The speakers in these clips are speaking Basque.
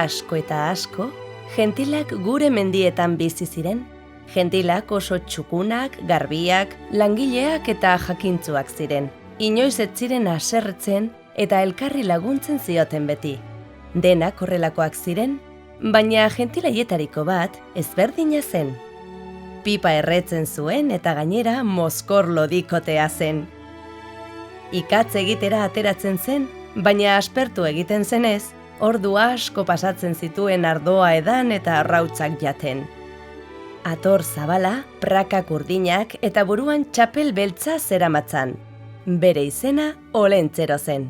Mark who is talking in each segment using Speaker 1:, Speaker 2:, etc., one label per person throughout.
Speaker 1: asko eta asko, gentilak gure mendietan bizi ziren. Gentilak oso txukunak, garbiak, langileak eta jakintzuak ziren. Inoiz ez ziren haserretzen eta elkarri laguntzen zioten beti. Denak horrelakoak ziren, baina gentilaietariko bat ezberdina zen. Pipa erretzen zuen eta gainera mozkor lodikotea zen. Ikatz egitera ateratzen zen, baina aspertu egiten zenez, ordu asko pasatzen zituen ardoa edan eta arrautzak jaten. Ator zabala, prakak urdinak eta buruan txapel beltza zeramatzan. Bere izena Olentzero zen.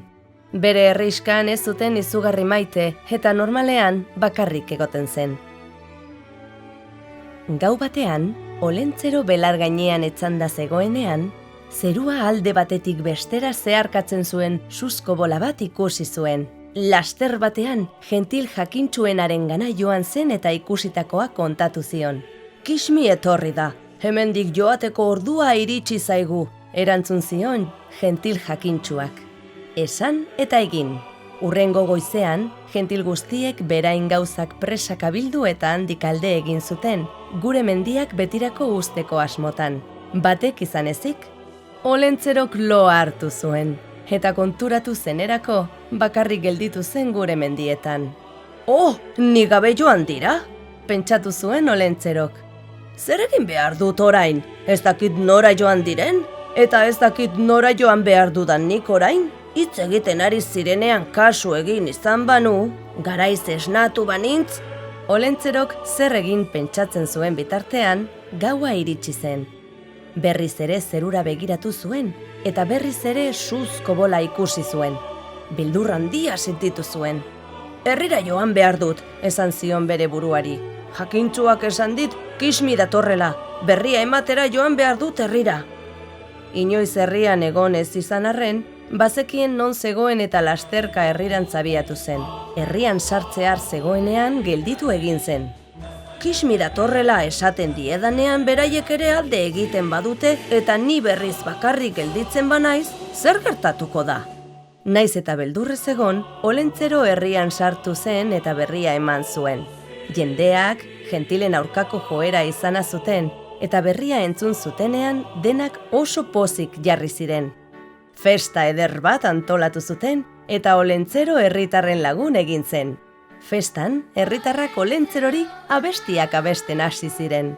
Speaker 1: Bere herriskan ez zuten izugarri maite eta normalean bakarrik egoten zen. Gau batean, Olentzero belar gainean etzanda zegoenean, zerua alde batetik bestera zeharkatzen zuen suzko bola bat ikusi zuen. Laster batean, gentil jakintsuenarengana joan zen eta ikusitakoa kontatu zion. Kismi etorri da, hemendik joateko ordua iritsi zaigu, erantzun zion gentil jakintsuak. Esan eta egin. Hurrengo goizean, gentil guztiek berain gauzak presaka bildu eta handik alde egin zuten, gure mendiak betirako usteko asmotan. Batek izan ezik, Olentzerok lo hartu zuen, eta konturatu zenerako bakarrik gelditu zen gure mendietan. Oh, ni gabe joan dira? Pentsatu zuen Olentzerok. Zer egin behar dut orain? Ez dakit nora joan diren? Eta ez dakit nora joan behar dudan nik orain? Hitz egiten ari zirenean kasu egin izan banu, garaiz esnatu banintz? Olentzerok zer egin pentsatzen zuen bitartean, gaua iritsi zen. Berriz ere zerura begiratu zuen, eta berriz ere suzko bola ikusi zuen. Beldur handia sentitu zuen. Herrira joan behar dut, esan zion bere buruari. Jakintsuak esan dit, kismi datorrela, berria ematera joan behar dut herrira. Inoiz herrian egon ez izan arren, bazekien non zegoen eta lasterka herrirantz abiatu zen. Herrian sartzear zegoenean gelditu egin zen. Kismi datorrela esaten diedanean beraiek ere alde egiten badute eta ni berriz bakarrik gelditzen banaiz, zer gertatuko da? Naiz eta beldurrez egon, Olentzero herrian sartu zen eta berria eman zuen. Jendeak, gentilen aurkako joera izana zuten, eta berria entzun zutenean denak oso pozik jarri ziren. Festa eder bat antolatu zuten, eta Olentzero herritarren lagun egin zen. Festan, herritarrak Olentzerori abestiak abesten hasi ziren.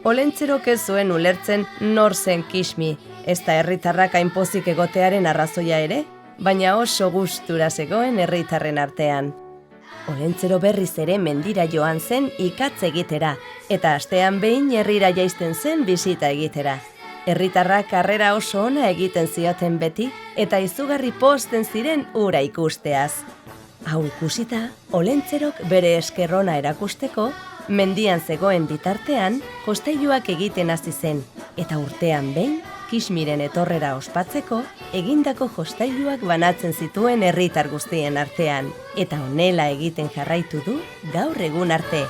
Speaker 1: Olentzerok ez zuen ulertzen nor zen Kismi, ez da herritarrak hainpozik egotearen arrazoia ere, baina oso gustura zegoen herritarren artean. Olentzero berriz ere mendira joan zen ikatz egitera, eta astean behin herrira jaisten zen bisita egitera. Herritarrak harrera oso ona egiten zioten beti, eta izugarri pozten ziren hura ikusteaz. Hau ikusita, Olentzerok bere eskerrona erakusteko, mendian zegoen bitartean, jostailuak egiten hasi zen, eta urtean behin, Kismiren etorrera ospatzeko, egindako jostailuak banatzen zituen herritar guztien artean, eta honela egiten jarraitu du gaur egun arte.